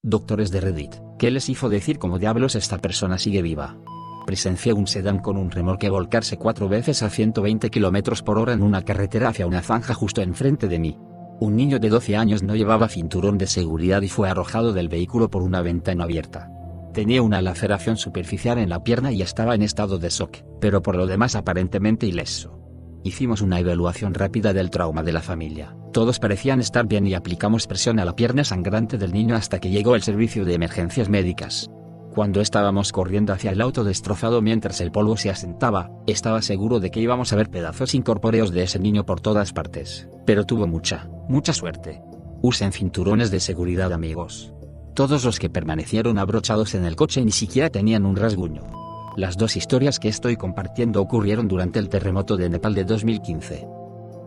Doctores de Reddit, ¿qué les hizo decir cómo diablos esta persona sigue viva? Presencié un sedán con un remolque volcarse 4 veces a 120 km por hora en una carretera hacia una zanja justo enfrente de mí. Un niño de 12 años no llevaba cinturón de seguridad y fue arrojado del vehículo por una ventana abierta. Tenía una laceración superficial en la pierna y estaba en estado de shock, pero por lo demás aparentemente ileso. Hicimos una evaluación rápida del trauma de la familia. Todos parecían estar bien y aplicamos presión a la pierna sangrante del niño hasta que llegó el servicio de emergencias médicas. Cuando estábamos corriendo hacia el auto destrozado mientras el polvo se asentaba, estaba seguro de que íbamos a ver pedazos incorpóreos de ese niño por todas partes, pero tuvo mucha suerte. Usen cinturones de seguridad, amigos. Todos los que permanecieron abrochados en el coche ni siquiera tenían un rasguño. Las dos historias que estoy compartiendo ocurrieron durante el terremoto de Nepal de 2015.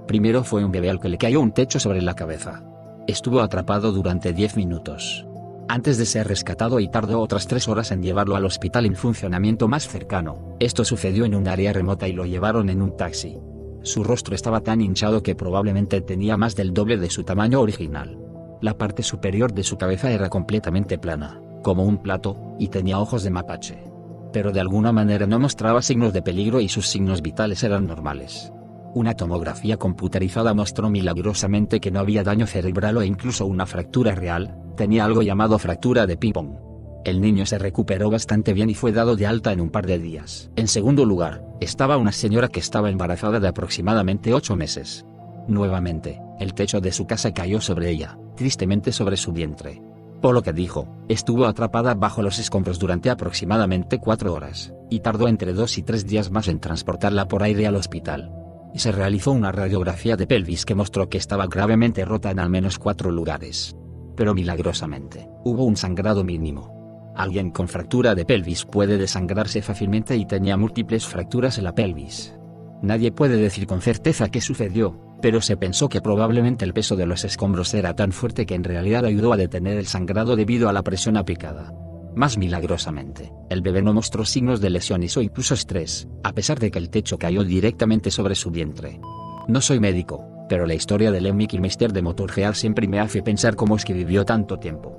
Primero fue un bebé al que le cayó un techo sobre la cabeza. Estuvo atrapado durante 10 minutos. Antes de ser rescatado y tardó otras 3 horas en llevarlo al hospital en funcionamiento más cercano. Esto sucedió en un área remota y lo llevaron en un taxi. Su rostro estaba tan hinchado que probablemente tenía más del doble de su tamaño original. La parte superior de su cabeza era completamente plana, como un plato, y tenía ojos de mapache. Pero de alguna manera no mostraba signos de peligro y sus signos vitales eran normales. Una tomografía computarizada mostró milagrosamente que no había daño cerebral o incluso una fractura real. Tenía algo llamado fractura de ping-pong. El niño se recuperó bastante bien y fue dado de alta en un par de días. En segundo lugar, estaba una señora que estaba embarazada de aproximadamente 8 meses. Nuevamente, el techo de su casa cayó sobre ella, tristemente sobre su vientre. Por lo que dijo, estuvo atrapada bajo los escombros durante aproximadamente 4 horas, y tardó entre 2 y 3 días más en transportarla por aire al hospital. Y se realizó una radiografía de pelvis que mostró que estaba gravemente rota en al menos 4 lugares. Pero milagrosamente, hubo un sangrado mínimo. Alguien con fractura de pelvis puede desangrarse fácilmente y tenía múltiples fracturas en la pelvis. Nadie puede decir con certeza qué sucedió, pero se pensó que probablemente el peso de los escombros era tan fuerte que en realidad ayudó a detener el sangrado debido a la presión aplicada. Más milagrosamente, el bebé no mostró signos de lesiones o incluso estrés, a pesar de que el techo cayó directamente sobre su vientre. No soy médico, pero la historia del Mickey Meister de Motorhead siempre me hace pensar cómo es que vivió tanto tiempo.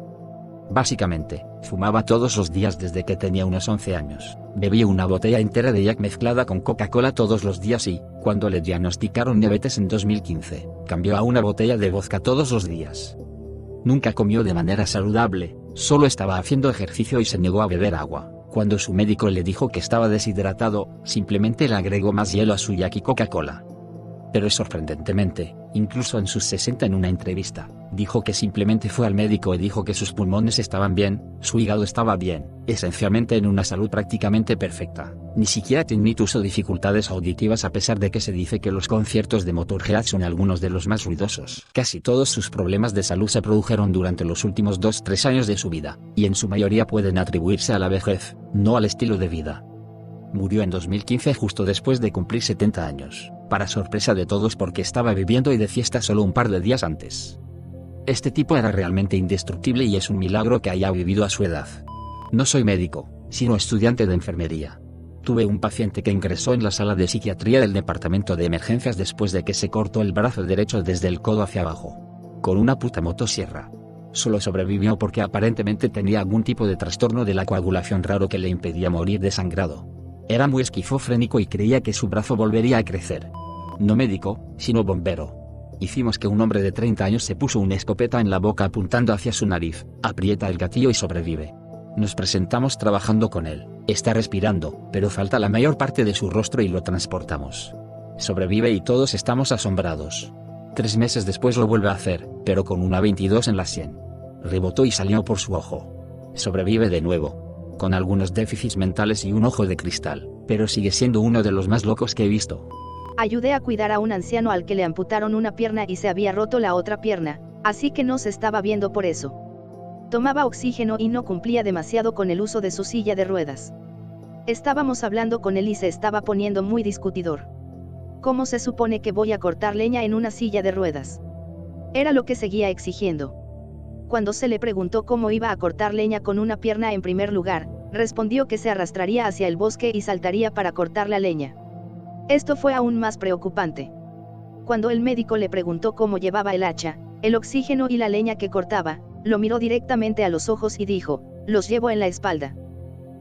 Básicamente, fumaba todos los días desde que tenía unos 11 años, bebía una botella entera de Jack mezclada con Coca-Cola todos los días y, cuando le diagnosticaron diabetes en 2015, cambió a una botella de vodka todos los días. Nunca comió de manera saludable, solo estaba haciendo ejercicio y se negó a beber agua. Cuando su médico le dijo que estaba deshidratado, simplemente le agregó más hielo a su Jack y Coca-Cola. Pero sorprendentemente, incluso en sus 60 en una entrevista, dijo que simplemente fue al médico y dijo que sus pulmones estaban bien, su hígado estaba bien, esencialmente en una salud prácticamente perfecta. Ni siquiera tinnitus o dificultades auditivas a pesar de que se dice que los conciertos de Motorhead son algunos de los más ruidosos. Casi todos sus problemas de salud se produjeron durante los últimos 2-3 años de su vida, y en su mayoría pueden atribuirse a la vejez, no al estilo de vida. Murió en 2015 justo después de cumplir 70 años, para sorpresa de todos porque estaba viviendo y de fiesta solo un par de días antes. Este tipo era realmente indestructible y es un milagro que haya vivido a su edad. No soy médico, sino estudiante de enfermería. Tuve un paciente que ingresó en la sala de psiquiatría del departamento de emergencias después de que se cortó el brazo derecho desde el codo hacia abajo, con una puta motosierra. Solo sobrevivió porque aparentemente tenía algún tipo de trastorno de la coagulación raro que le impedía morir desangrado. Era muy esquizofrénico y creía que su brazo volvería a crecer. No médico, sino bombero. Hicimos que un hombre de 30 años se puso una escopeta en la boca apuntando hacia su nariz, aprieta el gatillo y sobrevive. Nos presentamos trabajando con él, está respirando, pero falta la mayor parte de su rostro y lo transportamos. Sobrevive y todos estamos asombrados. 3 meses después lo vuelve a hacer, pero con una 22 en la sien. Rebotó y salió por su ojo. Sobrevive de nuevo. Con algunos déficits mentales y un ojo de cristal, pero sigue siendo uno de los más locos que he visto. Ayudé a cuidar a un anciano al que le amputaron una pierna y se había roto la otra pierna, así que no se estaba viendo por eso. Tomaba oxígeno y no cumplía demasiado con el uso de su silla de ruedas. Estábamos hablando con él y se estaba poniendo muy discutidor. ¿Cómo se supone que voy a cortar leña en una silla de ruedas? Era lo que seguía exigiendo. Cuando se le preguntó cómo iba a cortar leña con una pierna en primer lugar, respondió que se arrastraría hacia el bosque y saltaría para cortar la leña. Esto fue aún más preocupante. Cuando el médico le preguntó cómo llevaba el hacha, el oxígeno y la leña que cortaba, lo miró directamente a los ojos y dijo, los llevo en la espalda.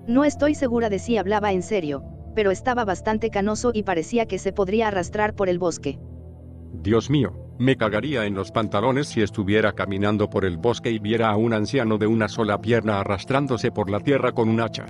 No estoy segura de si hablaba en serio, pero estaba bastante canoso y parecía que se podría arrastrar por el bosque. Dios mío, me cagaría en los pantalones si estuviera caminando por el bosque y viera a un anciano de una sola pierna arrastrándose por la tierra con un hacha.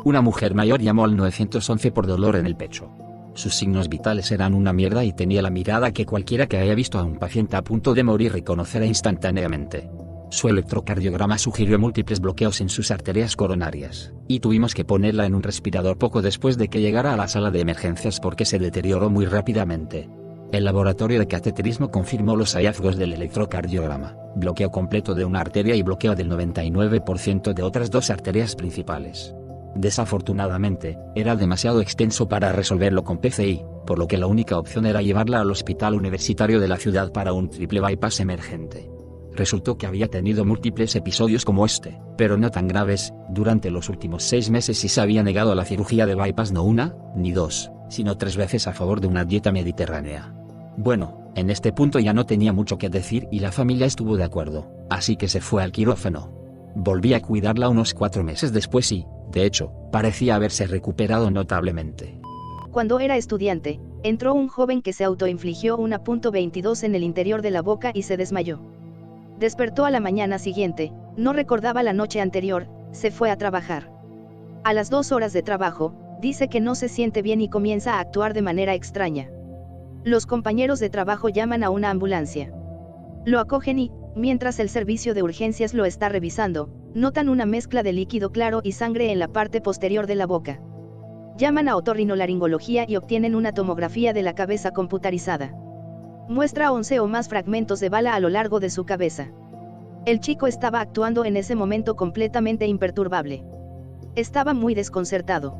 Una mujer mayor llamó al 911 por dolor en el pecho. Sus signos vitales eran una mierda y tenía la mirada que cualquiera que haya visto a un paciente a punto de morir reconocerá instantáneamente. Su electrocardiograma sugirió múltiples bloqueos en sus arterias coronarias, y tuvimos que ponerla en un respirador poco después de que llegara a la sala de emergencias porque se deterioró muy rápidamente. El laboratorio de cateterismo confirmó los hallazgos del electrocardiograma, bloqueo completo de una arteria y bloqueo del 99% de otras dos arterias principales. Desafortunadamente, era demasiado extenso para resolverlo con PCI, por lo que la única opción era llevarla al hospital universitario de la ciudad para un triple bypass emergente. Resultó que había tenido múltiples episodios como este, pero no tan graves, durante los últimos 6 meses y se había negado a la cirugía de bypass no una, ni dos, sino 3 veces a favor de una dieta mediterránea. Bueno, en este punto ya no tenía mucho que decir y la familia estuvo de acuerdo, así que se fue al quirófano. Volví a cuidarla unos 4 meses después y, de hecho, parecía haberse recuperado notablemente. Cuando era estudiante, entró un joven que se autoinfligió una .22 en el interior de la boca y se desmayó. Despertó a la mañana siguiente, no recordaba la noche anterior, se fue a trabajar. A las 2 horas de trabajo, dice que no se siente bien y comienza a actuar de manera extraña. Los compañeros de trabajo llaman a una ambulancia. Lo acogen y, mientras el servicio de urgencias lo está revisando, notan una mezcla de líquido claro y sangre en la parte posterior de la boca. Llaman a otorrinolaringología y obtienen una tomografía de la cabeza computarizada. Muestra 11 o más fragmentos de bala a lo largo de su cabeza. El chico estaba actuando en ese momento completamente imperturbable. Estaba muy desconcertado.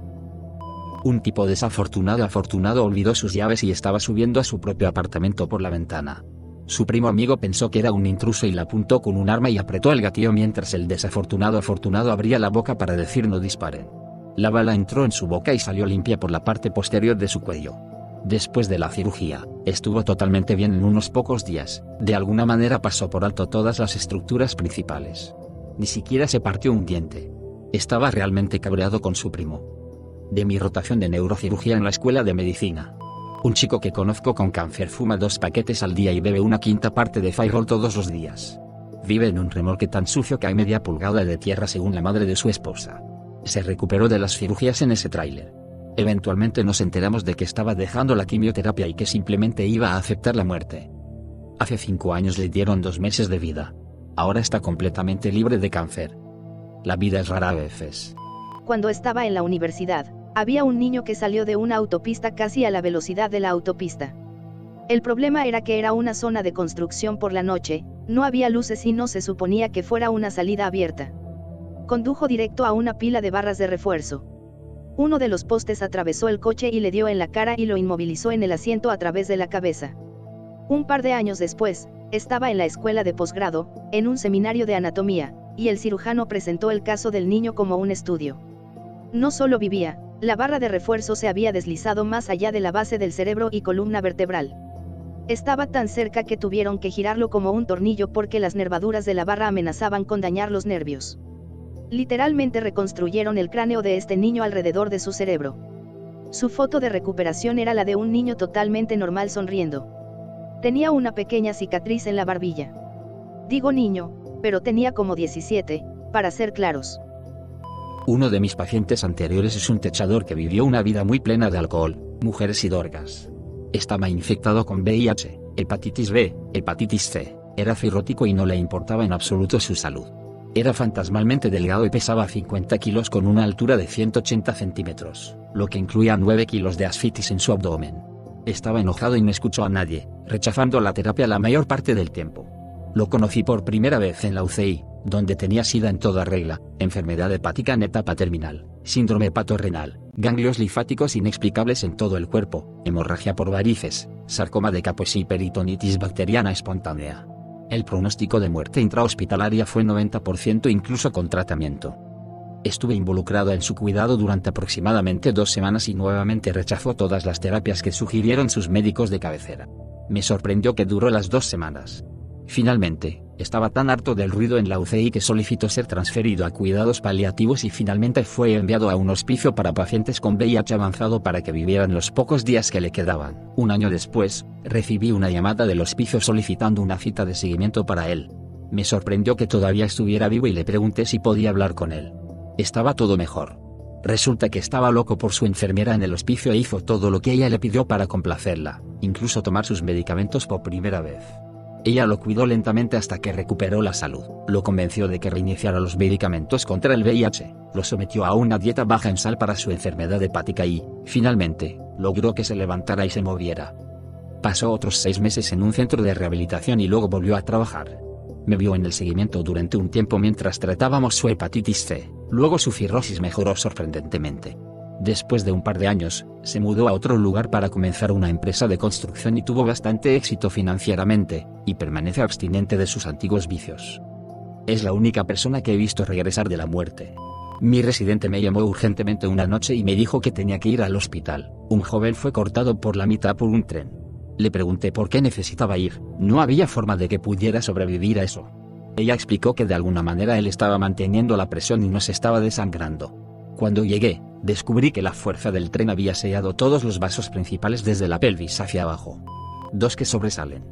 Un tipo afortunado olvidó sus llaves y estaba subiendo a su propio apartamento por la ventana. Su primo amigo pensó que era un intruso y le apuntó con un arma y apretó el gatillo mientras el desafortunado abría la boca para decir no disparen. La bala entró en su boca y salió limpia por la parte posterior de su cuello. Después de la cirugía, estuvo totalmente bien en unos pocos días, de alguna manera pasó por alto todas las estructuras principales. Ni siquiera se partió un diente. Estaba realmente cabreado con su primo. De mi rotación de neurocirugía en la escuela de medicina. Un chico que conozco con cáncer fuma 2 paquetes al día y bebe una quinta parte de Fireball todos los días. Vive en un remolque tan sucio que hay media pulgada de tierra según la madre de su esposa. Se recuperó de las cirugías en ese tráiler. Eventualmente nos enteramos de que estaba dejando la quimioterapia y que simplemente iba a aceptar la muerte. Hace 5 años le dieron 2 meses de vida. Ahora está completamente libre de cáncer. La vida es rara a veces. Cuando estaba en la universidad, había un niño que salió de una autopista casi a la velocidad de la autopista. El problema era que era una zona de construcción por la noche, no había luces y no se suponía que fuera una salida abierta. Condujo directo a una pila de barras de refuerzo. Uno de los postes atravesó el coche y le dio en la cara y lo inmovilizó en el asiento a través de la cabeza. Un par de años después, estaba en la escuela de posgrado, en un seminario de anatomía, y el cirujano presentó el caso del niño como un estudio. No solo vivía, la barra de refuerzo se había deslizado más allá de la base del cerebro y columna vertebral. Estaba tan cerca que tuvieron que girarlo como un tornillo porque las nervaduras de la barra amenazaban con dañar los nervios. Literalmente reconstruyeron el cráneo de este niño alrededor de su cerebro. Su foto de recuperación era la de un niño totalmente normal sonriendo. Tenía una pequeña cicatriz en la barbilla. Digo niño, pero tenía como 17, para ser claros. Uno de mis pacientes anteriores es un techador que vivió una vida muy plena de alcohol, mujeres y drogas. Estaba infectado con VIH, hepatitis B, hepatitis C, era cirrótico y no le importaba en absoluto su salud. Era fantasmalmente delgado y pesaba 50 kilos con una altura de 180 centímetros, lo que incluía 9 kilos de asfitis en su abdomen. Estaba enojado y no escuchó a nadie, rechazando la terapia la mayor parte del tiempo. Lo conocí por primera vez en la UCI, donde tenía sida en toda regla, enfermedad hepática en etapa terminal, síndrome hepatorrenal, ganglios linfáticos inexplicables en todo el cuerpo, hemorragia por varices, sarcoma de Kaposi y peritonitis bacteriana espontánea. El pronóstico de muerte intrahospitalaria fue 90% incluso con tratamiento. Estuve involucrado en su cuidado durante aproximadamente 2 semanas y nuevamente rechazó todas las terapias que sugirieron sus médicos de cabecera. Me sorprendió que duró las 2 semanas. Finalmente, estaba tan harto del ruido en la UCI que solicitó ser transferido a cuidados paliativos y finalmente fue enviado a un hospicio para pacientes con VIH avanzado para que vivieran los pocos días que le quedaban. Un año después, recibí una llamada del hospicio solicitando una cita de seguimiento para él. Me sorprendió que todavía estuviera vivo y le pregunté si podía hablar con él. Estaba todo mejor. Resulta que estaba loco por su enfermera en el hospicio e hizo todo lo que ella le pidió para complacerla, incluso tomar sus medicamentos por primera vez. Ella lo cuidó lentamente hasta que recuperó la salud, lo convenció de que reiniciara los medicamentos contra el VIH, lo sometió a una dieta baja en sal para su enfermedad hepática y, finalmente, logró que se levantara y se moviera. Pasó otros 6 meses en un centro de rehabilitación y luego volvió a trabajar. Me vio en el seguimiento durante un tiempo mientras tratábamos su hepatitis C, luego su cirrosis mejoró sorprendentemente. Después de un par de años, se mudó a otro lugar para comenzar una empresa de construcción y tuvo bastante éxito financieramente, y permanece abstinente de sus antiguos vicios. Es la única persona que he visto regresar de la muerte. Mi residente me llamó urgentemente una noche y me dijo que tenía que ir al hospital. Un joven fue cortado por la mitad por un tren. Le pregunté por qué necesitaba ir, no había forma de que pudiera sobrevivir a eso. Ella explicó que de alguna manera él estaba manteniendo la presión y no se estaba desangrando. Cuando llegué, descubrí que la fuerza del tren había sellado todos los vasos principales desde la pelvis hacia abajo. 2 que sobresalen.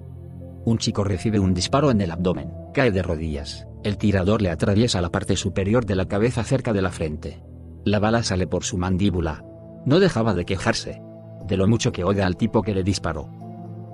Un chico recibe un disparo en el abdomen, cae de rodillas, el tirador le atraviesa la parte superior de la cabeza cerca de la frente. La bala sale por su mandíbula. No dejaba de quejarse de lo mucho que odia al tipo que le disparó.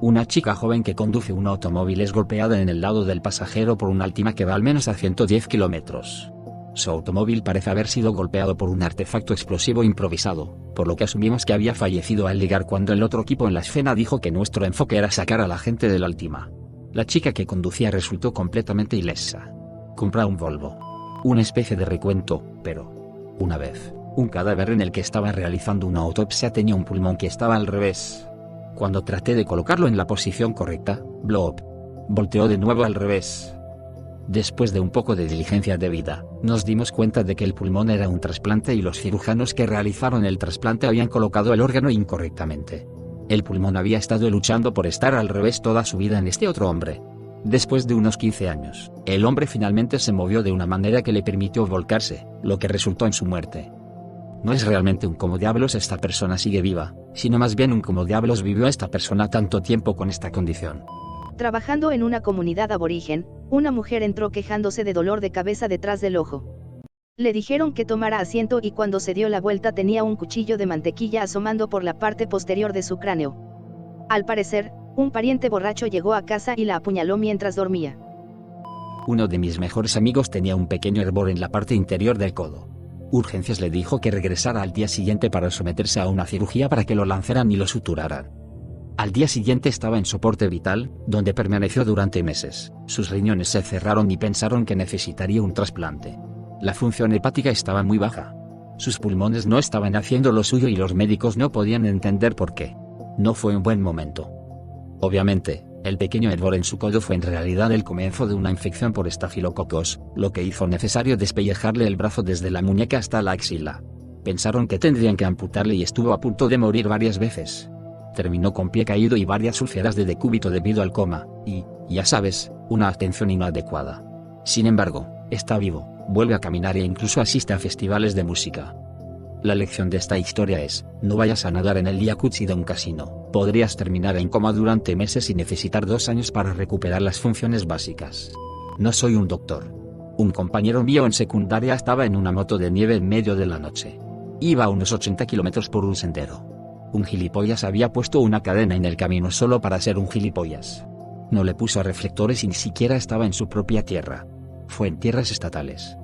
Una chica joven que conduce un automóvil es golpeada en el lado del pasajero por una Altima que va al menos a 110 kilómetros. Su automóvil parece haber sido golpeado por un artefacto explosivo improvisado, por lo que asumimos que había fallecido al llegar cuando el otro equipo en la escena dijo que nuestro enfoque era sacar a la gente del Altima. La chica que conducía resultó completamente ilesa. Compra un Volvo. Una especie de recuento, pero... una vez, un cadáver en el que estaba realizando una autopsia tenía un pulmón que estaba al revés. Cuando traté de colocarlo en la posición correcta, bloop, volteó de nuevo al revés. Después de un poco de diligencia debida, nos dimos cuenta de que el pulmón era un trasplante y los cirujanos que realizaron el trasplante habían colocado el órgano incorrectamente. El pulmón había estado luchando por estar al revés toda su vida en este otro hombre. Después de unos 15 años, el hombre finalmente se movió de una manera que le permitió volcarse, lo que resultó en su muerte. No es realmente un cómo diablos esta persona sigue viva, sino más bien un cómo diablos vivió esta persona tanto tiempo con esta condición. Trabajando en una comunidad aborigen, una mujer entró quejándose de dolor de cabeza detrás del ojo. Le dijeron que tomara asiento y cuando se dio la vuelta tenía un cuchillo de mantequilla asomando por la parte posterior de su cráneo. Al parecer, un pariente borracho llegó a casa y la apuñaló mientras dormía. Uno de mis mejores amigos tenía un pequeño hervor en la parte interior del codo. Urgencias le dijo que regresara al día siguiente para someterse a una cirugía para que lo lanzaran y lo suturaran. Al día siguiente estaba en soporte vital, donde permaneció durante meses. Sus riñones se cerraron y pensaron que necesitaría un trasplante. La función hepática estaba muy baja. Sus pulmones no estaban haciendo lo suyo y los médicos no podían entender por qué. No fue un buen momento. Obviamente, el pequeño hervor en su codo fue en realidad el comienzo de una infección por estafilococos, lo que hizo necesario despellejarle el brazo desde la muñeca hasta la axila. Pensaron que tendrían que amputarle y estuvo a punto de morir varias veces. Terminó con pie caído y varias úlceras de decúbito debido al coma, y, ya sabes, una atención inadecuada. Sin embargo, está vivo, vuelve a caminar e incluso asiste a festivales de música. La lección de esta historia es, no vayas a nadar en el jacuzzi de un casino, podrías terminar en coma durante meses y necesitar 2 años para recuperar las funciones básicas. No soy un doctor. Un compañero mío en secundaria estaba en una moto de nieve en medio de la noche. Iba a unos 80 kilómetros por un sendero. Un gilipollas había puesto una cadena en el camino solo para ser un gilipollas. No le puso reflectores y ni siquiera estaba en su propia tierra. Fue en tierras estatales.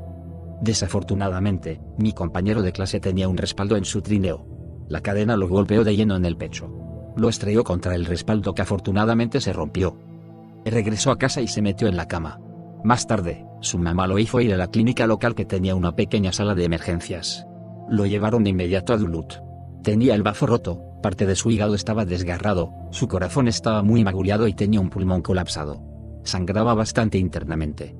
Desafortunadamente, mi compañero de clase tenía un respaldo en su trineo. La cadena lo golpeó de lleno en el pecho. Lo estrelló contra el respaldo que afortunadamente se rompió. Regresó a casa y se metió en la cama. Más tarde, su mamá lo hizo ir a la clínica local que tenía una pequeña sala de emergencias. Lo llevaron de inmediato a Duluth. Tenía el bazo roto, parte de su hígado estaba desgarrado, su corazón estaba muy magullado y tenía un pulmón colapsado. Sangraba bastante internamente.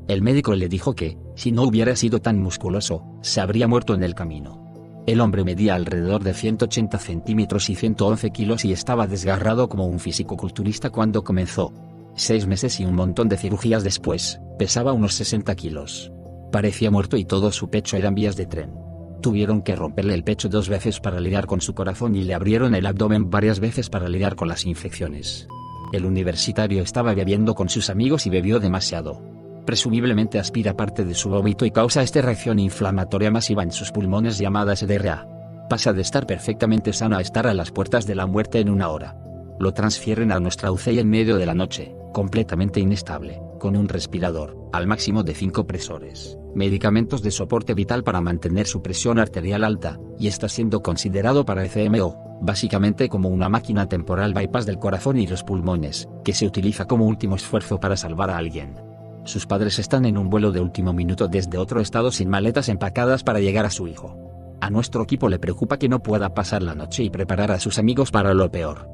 El médico le dijo que, si no hubiera sido tan musculoso, se habría muerto en el camino. El hombre medía alrededor de 180 centímetros y 111 kilos y estaba desgarrado como un fisicoculturista cuando comenzó. 6 meses y un montón de cirugías después, pesaba unos 60 kilos. Parecía muerto y todo su pecho eran vías de tren. Tuvieron que romperle el pecho 2 veces para lidiar con su corazón y le abrieron el abdomen varias veces para lidiar con las infecciones. El universitario estaba bebiendo con sus amigos y bebió demasiado. Presumiblemente aspira parte de su vómito y causa esta reacción inflamatoria masiva en sus pulmones llamada SDRA. Pasa de estar perfectamente sano a estar a las puertas de la muerte en 1 hora. Lo transfieren a nuestra UCI en medio de la noche, completamente inestable, con un respirador, al máximo de 5 presores, medicamentos de soporte vital para mantener su presión arterial alta, y está siendo considerado para ECMO, básicamente como una máquina temporal bypass del corazón y los pulmones, que se utiliza como último esfuerzo para salvar a alguien. Sus padres están en un vuelo de último minuto desde otro estado sin maletas empacadas para llegar a su hijo. A nuestro equipo le preocupa que no pueda pasar la noche y preparar a sus amigos para lo peor.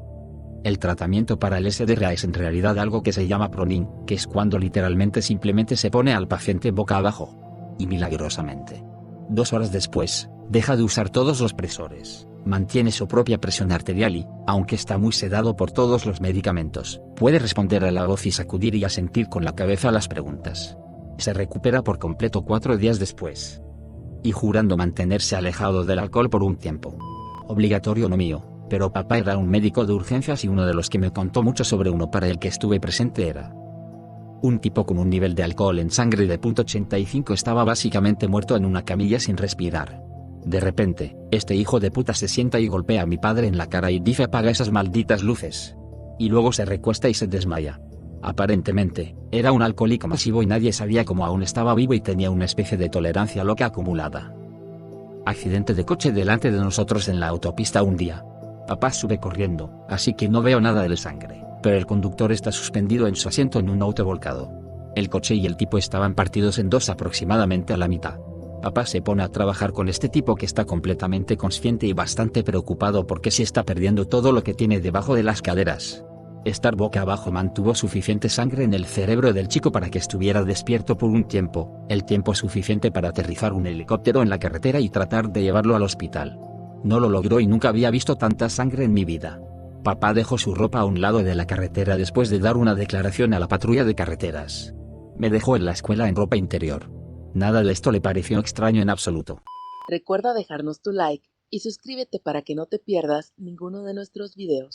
El tratamiento para el SDRA es en realidad algo que se llama proning, que es cuando literalmente simplemente se pone al paciente boca abajo. Y milagrosamente, 2 horas después, deja de usar todos los presores, mantiene su propia presión arterial y, aunque está muy sedado por todos los medicamentos, puede responder a la voz y sacudir y asentir con la cabeza a las preguntas. Se recupera por completo 4 días después. Y jurando mantenerse alejado del alcohol por un tiempo. Obligatorio no mío, pero papá era un médico de urgencias y uno de los que me contó mucho sobre uno para el que estuve presente era un tipo con un nivel de alcohol en sangre de .85 estaba básicamente muerto en una camilla sin respirar. De repente, este hijo de puta se sienta y golpea a mi padre en la cara y dice apaga esas malditas luces. Y luego se recuesta y se desmaya. Aparentemente, era un alcohólico masivo y nadie sabía cómo aún estaba vivo y tenía una especie de tolerancia loca acumulada. Accidente de coche delante de nosotros en la autopista un día. Papá sube corriendo, así que no veo nada de sangre, pero el conductor está suspendido en su asiento en un auto volcado. El coche y el tipo estaban partidos en 2 aproximadamente a la mitad. Papá se pone a trabajar con este tipo que está completamente consciente y bastante preocupado porque se está perdiendo todo lo que tiene debajo de las caderas. Estar boca abajo mantuvo suficiente sangre en el cerebro del chico para que estuviera despierto por un tiempo, el tiempo suficiente para aterrizar un helicóptero en la carretera y tratar de llevarlo al hospital. No lo logró y nunca había visto tanta sangre en mi vida. Papá dejó su ropa a un lado de la carretera después de dar una declaración a la patrulla de carreteras. Me dejó en la escuela en ropa interior. Nada de esto le pareció extraño en absoluto. Recuerda dejarnos tu like y suscríbete para que no te pierdas ninguno de nuestros videos.